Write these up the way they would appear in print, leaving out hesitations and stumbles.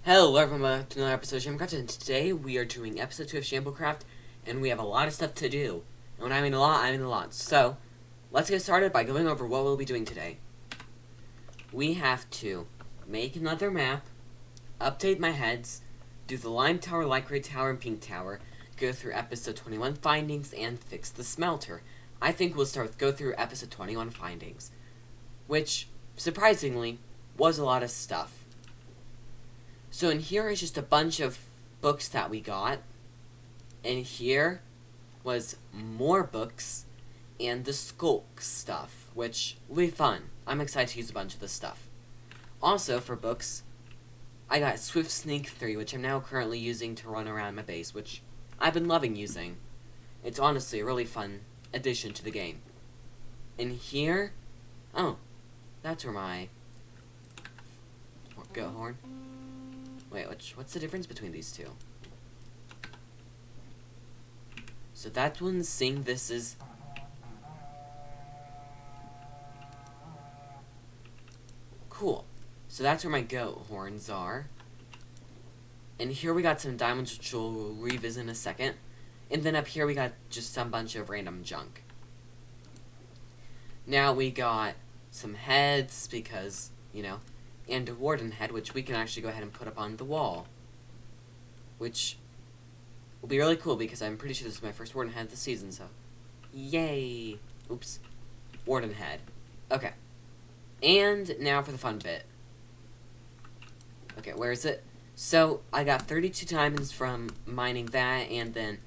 Hello everyone, welcome to another episode of Shamblecraft, and today we are doing episode 2 of Shamblecraft, and we have a lot of stuff to do. And when I mean a lot, I mean a lot. So, let's get started by going over what we'll be doing today. We have to make another map, update my heads, do the Lime Tower, Light Gray Tower, and Pink Tower, go through episode 21 findings, and fix the smelter. I think we'll start with go through episode 21 findings, which, surprisingly, was a lot of stuff. So in here is just a bunch of books that we got, and here was more books and the Skulk stuff, which will be fun. I'm excited to use a bunch of this stuff. Also, for books, I got Swift Sneak 3, which I'm now currently using to run around my base, which I've been loving using. It's honestly a really fun addition to the game. And here, oh, that's where my goat horn. Wait, what's the difference between these two? So that one's saying this is... Cool. So that's where my goat horns are. And here we got some diamonds, which we'll revisit in a second. And then up here we got just some bunch of random junk. Now we got some heads, because, you know... and a warden head, which we can actually go ahead and put up on the wall. Which will be really cool, because I'm pretty sure this is my first warden head of the season, so... yay! Oops. Warden head. Okay. And now for the fun bit. Okay, where is it? So, I got 32 diamonds from mining that, and then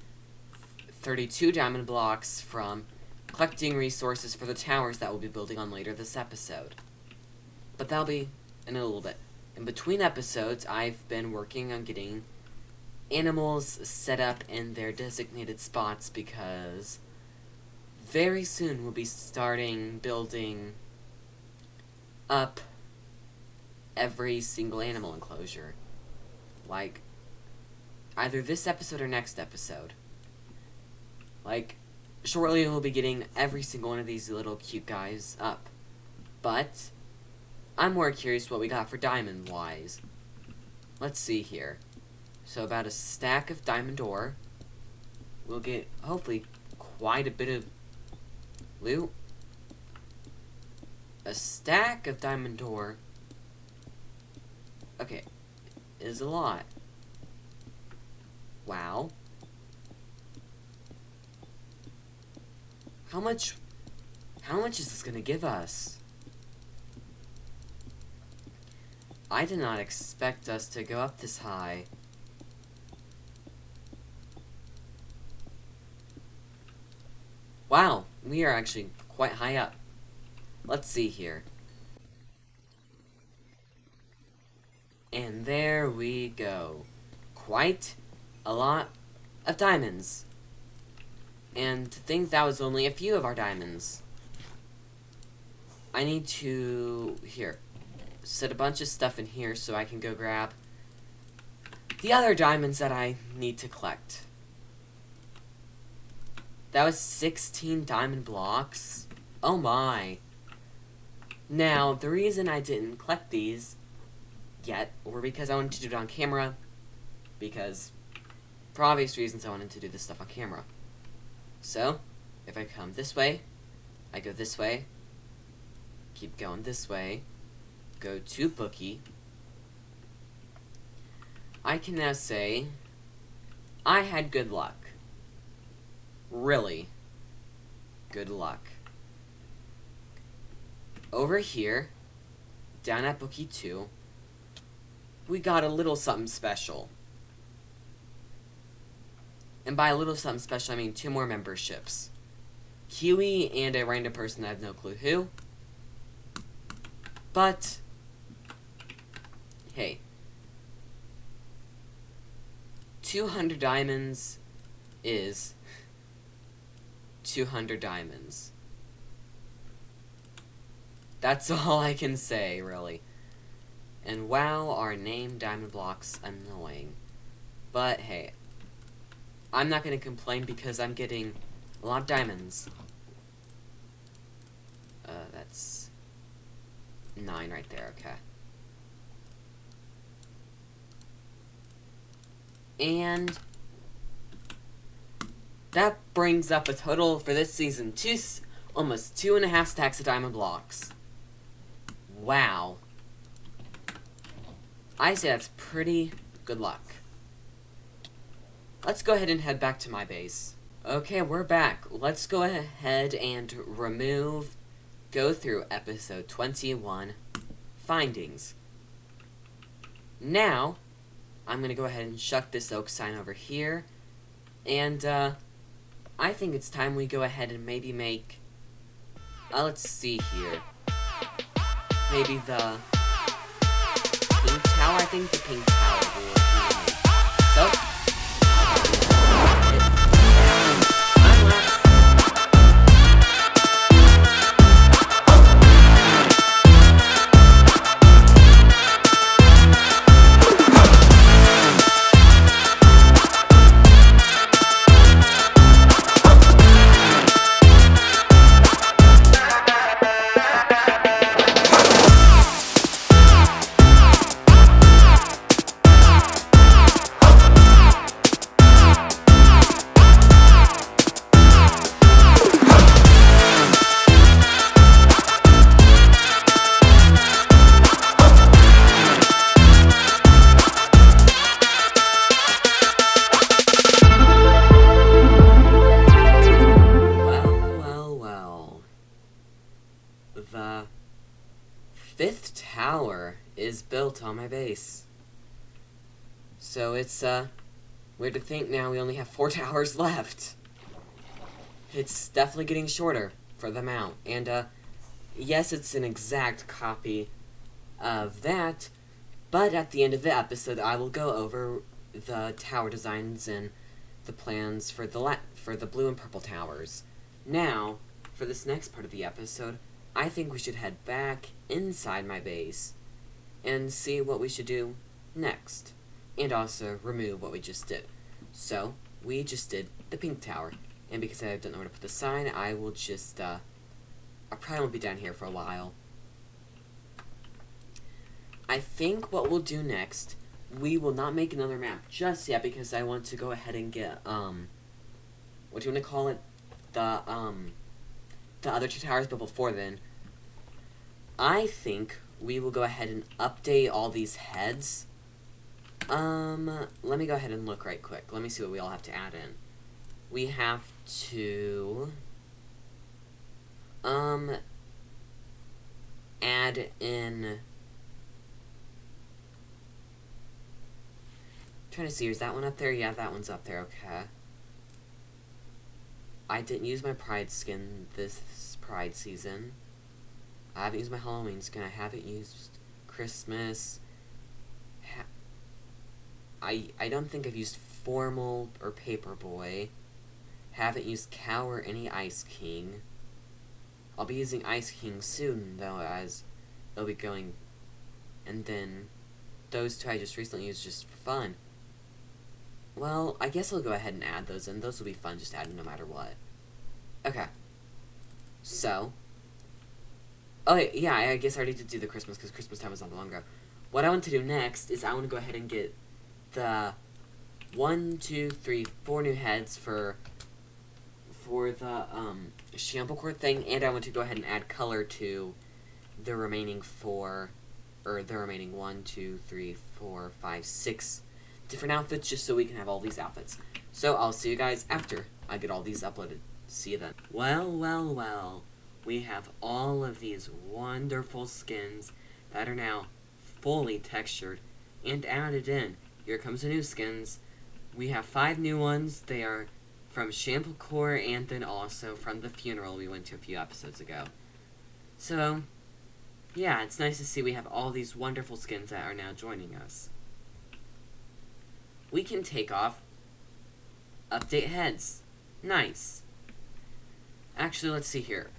32 diamond blocks from collecting resources for the towers that we'll be building on later this episode. But that'll be in a little bit. In between episodes, I've been working on getting animals set up in their designated spots, because very soon we'll be starting building up every single animal enclosure. Like, either this episode or next episode. Like, shortly we'll be getting every single one of these little cute guys up. But I'm more curious what we got for diamond-wise. Let's see here. So about a stack of diamond ore. We'll get, hopefully, quite a bit of loot. A stack of diamond ore. Okay, is a lot. Wow. How much is this gonna give us? I did not expect us to go up this high. Wow, we are actually quite high up. Let's see here. And there we go. Quite a lot of diamonds. And to think that was only a few of our diamonds. I need to... here. Set a bunch of stuff in here so I can go grab the other diamonds that I need to collect. That was 16 diamond blocks. Oh my. Now, the reason I didn't collect these yet were because I wanted to do it on camera. Because, for obvious reasons, I wanted to do this stuff on camera. So, if I come this way, I go this way, keep going this way, go to Bookie, I can now say, I had good luck. Really good luck. Over here, down at Bookie 2, we got a little something special. And by a little something special, I mean 2 more memberships. Kiwi and a random person, I have no clue who. But, hey, 200 diamonds is 200 diamonds. That's all I can say, really. And wow, are named diamond blocks annoying. But hey, I'm not going to complain because I'm getting a lot of diamonds. That's 9 right there, okay. And that brings up a total for this season, almost 2.5 stacks of diamond blocks. Wow. I say that's pretty good luck. Let's go ahead and head back to my base. Okay, we're back. Let's go ahead and go through episode 21, Findings. Now, I'm going to go ahead and shuck this oak sign over here, and I think it's time we go ahead and maybe make, let's see here, maybe the pink tower. I think the pink tower will be. So, the 5th tower is built on my base. So it's, weird to think now we only have 4 towers left. It's definitely getting shorter for the mount. And, yes, it's an exact copy of that, but at the end of the episode, I will go over the tower designs and the plans for the blue and purple towers. Now, for this next part of the episode, I think we should head back inside my base and see what we should do next, and also remove what we just did. So, we just did the pink tower, and because I don't know where to put the sign, I will just, I probably won't be down here for a while. I think what we'll do next, we will not make another map just yet, because I want to go ahead and get, what do you want to call it? The other 2 towers, but before then, I think we will go ahead and update all these heads. Let me go ahead and look right quick. Let me see what we all have to add in. We have to, add in, trying to see, is that one up there? Yeah, that one's up there, okay. I didn't use my Pride skin this Pride season. I haven't used my Halloween skin. I haven't used Christmas. I don't think I've used Formal or Paperboy. Haven't used Cow or any Ice King. I'll be using Ice King soon, though, as it'll be going. And then those 2 I just recently used just for fun. Well, I guess I'll go ahead and add those in. Those will be fun just adding no matter what. Okay. So. Oh, yeah, I guess I already did do the Christmas, because Christmas time was not that long ago. What I want to do next is I want to go ahead and get the 1, 2, 3, 4 new heads for the, Shamblecraft thing, and I want to go ahead and add color to the remaining 4, or the remaining 1, 2, 3, 4, 5, 6 different outfits, just so we can have all these outfits. So, I'll see you guys after I get all these uploaded. See you then. Well, well, well. We have all of these wonderful skins that are now fully textured and added in. Here comes the new skins. We have 5 new ones. They are from Shamblecraft and then also from the funeral we went to a few episodes ago. So, yeah, it's nice to see we have all these wonderful skins that are now joining us. We can take off update heads. Nice. Actually, let's see here.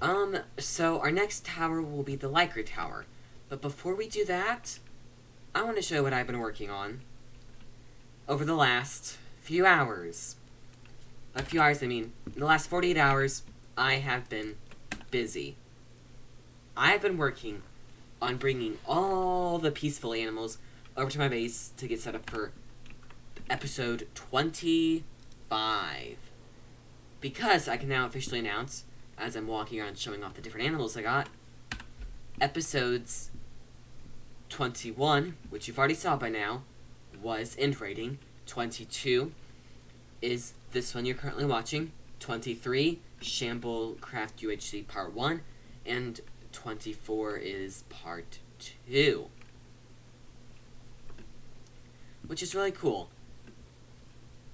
So our next tower will be the Lycra Tower. But before we do that, I want to show you what I've been working on over the last few hours. A few hours, I mean, in the last 48 hours, I have been busy. I have been working on bringing all the peaceful animals over to my base to get set up for episode 25. Because I can now officially announce, as I'm walking around showing off the different animals I got, episodes 21, which you've already saw by now, was end rating. 22 is this one you're currently watching. 23, Shamblecraft UHC Part 1. And 24 is Part 2. Which is really cool.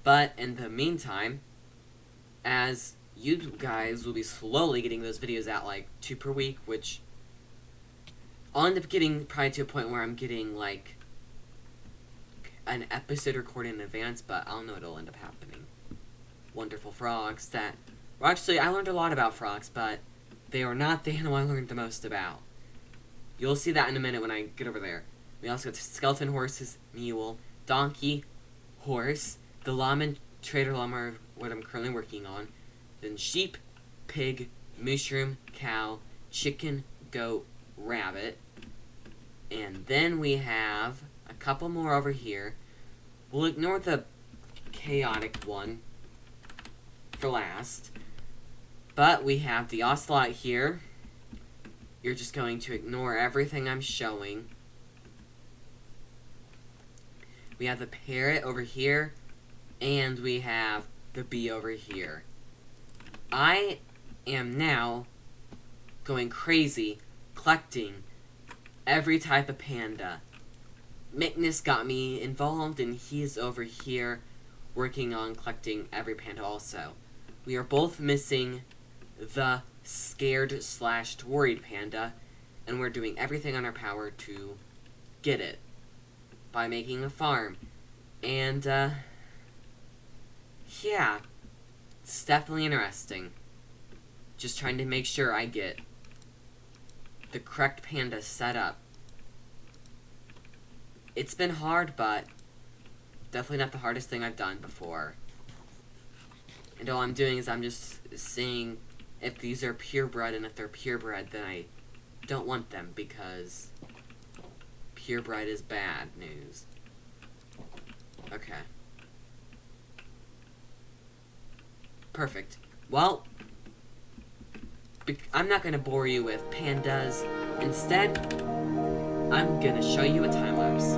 But in the meantime, as you guys will be slowly getting those videos out, like 2 per week, which I'll end up getting probably to a point where I'm getting like an episode recorded in advance, but I don't know what'll end up happening. Wonderful frogs that, well, actually I learned a lot about frogs, but they are not the animal I learned the most about. You'll see that in a minute when I get over there. We also got the skeleton horses, mule, donkey, horse, the llama and trader llama are what I'm currently working on, then sheep, pig, mushroom, cow, chicken, goat, rabbit, and then we have a couple more over here. We'll ignore the chaotic one for last, but we have the ocelot here. You're just going to ignore everything I'm showing. We have the parrot over here, and we have the bee over here. I am now going crazy collecting every type of panda. Mickness got me involved, and he's over here working on collecting every panda also. We are both missing the scared/worried panda, and we're doing everything in our power to get it by making a farm. And, yeah, it's definitely interesting. Just trying to make sure I get the correct panda set up. It's been hard, but definitely not the hardest thing I've done before. And all I'm doing is I'm just seeing if these are purebred, and if they're purebred, then I don't want them, because purebred is bad news. Okay. Perfect. Well, I'm not going to bore you with pandas. Instead, I'm going to show you a time-lapse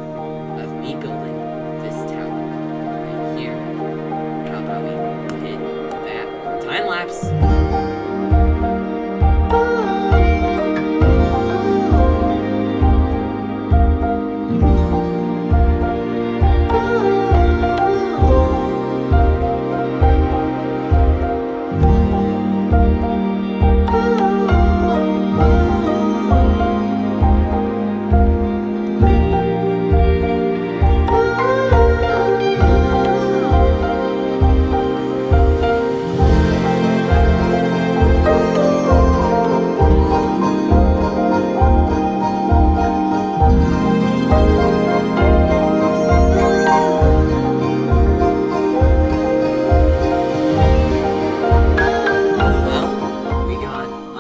of me building this tower right here. How about we hit that time-lapse?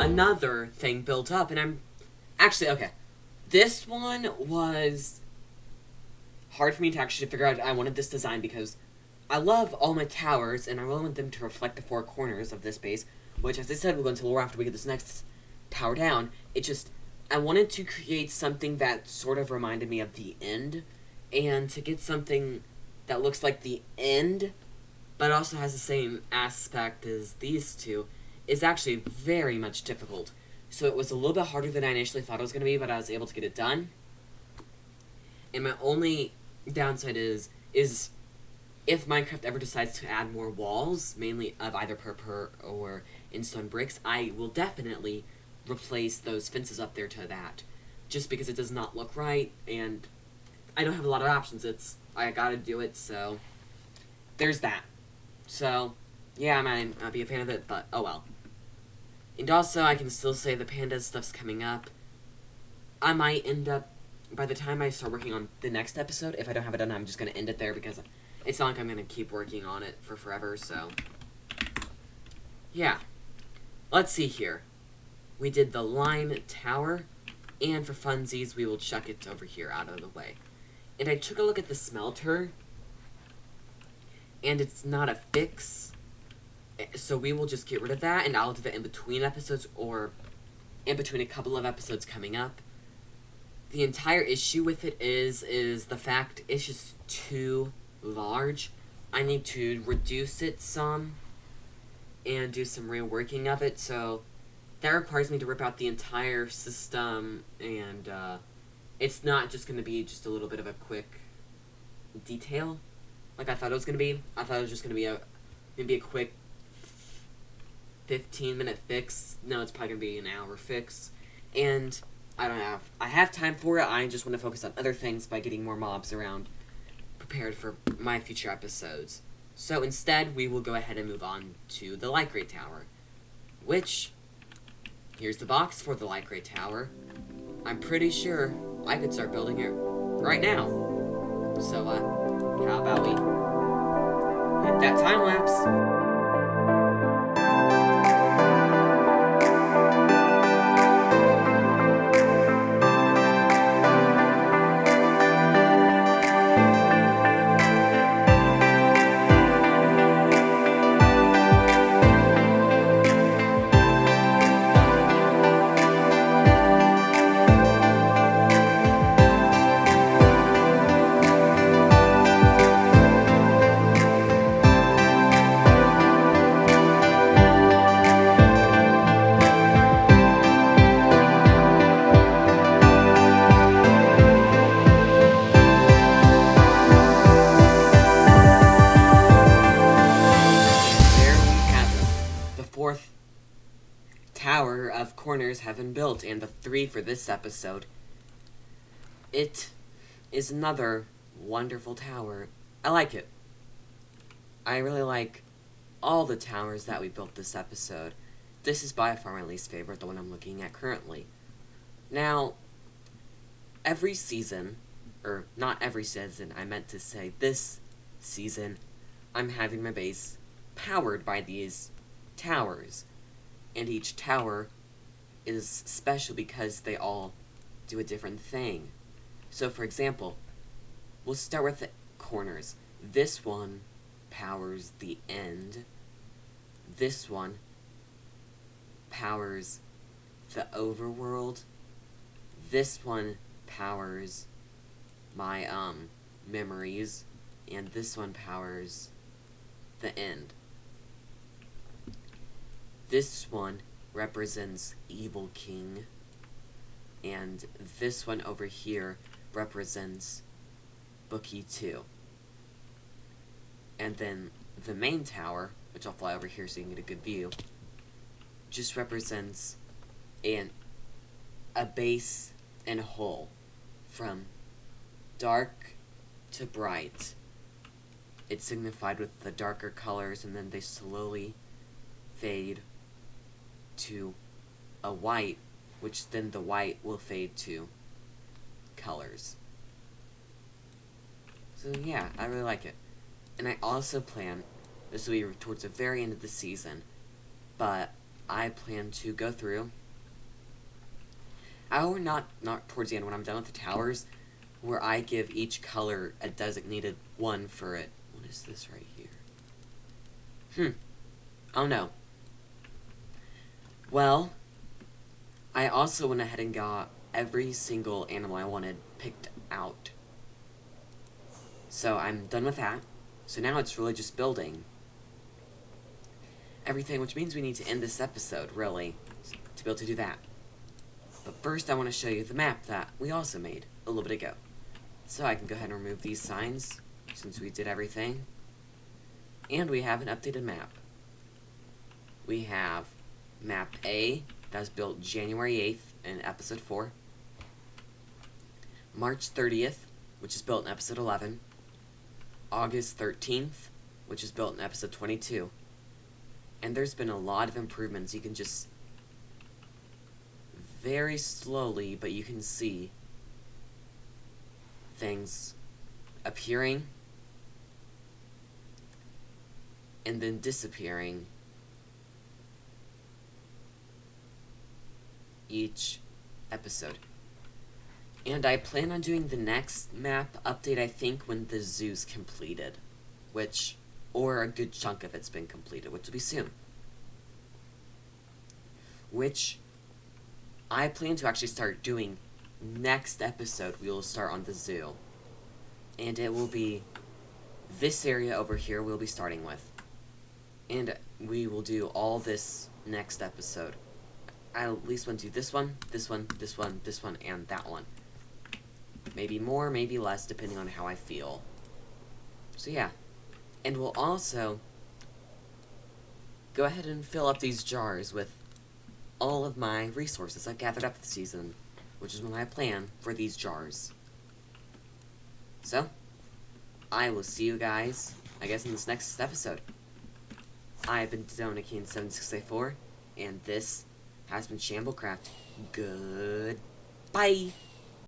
Another thing built up, and I'm actually okay. This one was hard for me to actually figure out. I wanted this design because I love all my towers, and I really want them to reflect the 4 corners of this base, which, as I said, we'll go into lore after we get this next tower down. It just, I wanted to create something that sort of reminded me of the end, and to get something that looks like the end, but also has the same aspect as these two, is actually very much difficult. So it was a little bit harder than I initially thought it was going to be, but I was able to get it done. And my only downside is if Minecraft ever decides to add more walls, mainly of either purple or in stone bricks, I will definitely replace those fences up there to that. Just because it does not look right, and I don't have a lot of options. I gotta do it, so there's that. So, yeah, I might not be a fan of it, but oh well. And also, I can still say the panda stuff's coming up. I might end up, by the time I start working on the next episode, if I don't have it done, I'm just going to end it there, because it's not like I'm going to keep working on it for forever, so. Yeah. Let's see here. We did the lime tower, and for funsies, we will chuck it over here out of the way. And I took a look at the smelter, and it's not a fix. So we will just get rid of that, and I'll do that in between episodes, or in between a couple of episodes coming up. The entire issue with it is the fact it's just too large. I need to reduce it some and do some reworking of it, so that requires me to rip out the entire system, and it's not just going to be just a little bit of a quick detail like I thought it was going to be. I thought it was just going to be maybe a quick 15-minute fix. No, it's probably going to be an hour fix, and I have time for it. I just want to focus on other things by getting more mobs around, prepared for my future episodes. So instead, we will go ahead and move on to the Light Gray Tower, which, here's the box for the Light Gray Tower. I'm pretty sure I could start building it right now. So, how about we hit that time lapse? Tower of corners have been built, and the 3 for this episode. It is another wonderful tower. I like it. I really like all the towers that we built this episode. This is by far my least favorite, the one I'm looking at currently. Now, every season, or not every season, I meant to say this season, I'm having my base powered by these towers. And each tower is special because they all do a different thing. So, for example, we'll start with the corners. This one powers the end. This one powers the overworld. This one powers my, memories. And this one powers the end. This one represents Evil King, and this one over here represents Bookie 2. And then the main tower, which I'll fly over here so you can get a good view, just represents a base and a hole from dark to bright. It's signified with the darker colors, and then they slowly fade to a white, which then the white will fade to colors. So yeah, I really like it. And I also plan, this will be towards the very end of the season, but I plan to go through, not towards the end when I'm done with the towers, where I give each color a designated one for it. What is this right here? Oh no. Well, I also went ahead and got every single animal I wanted picked out. So I'm done with that. So now it's really just building everything, which means we need to end this episode, really, to be able to do that. But first I want to show you the map that we also made a little bit ago. So I can go ahead and remove these signs, since we did everything. And we have an updated map. We have Map A, that was built January 8th in Episode 4. March 30th, which is built in Episode 11. August 13th, which is built in Episode 22. And there's been a lot of improvements. You can just very slowly, but you can see things appearing and then disappearing each episode. And I plan on doing the next map update, I think, when the zoo's completed, which or a good chunk of it's been completed, which will be soon. Which I plan to actually start doing next episode. We will start on the zoo. And it will be this area over here we'll be starting with. And we will do all this next episode. I at least want to do this one, this one, this one, this one, and that one. Maybe more, maybe less, depending on how I feel. So yeah. And we'll also go ahead and fill up these jars with all of my resources I've gathered up this season, which is my plan for these jars. So, I will see you guys, I guess, in this next episode. I've been Donaking7684, and this has been Shamblecraft. Goodbye!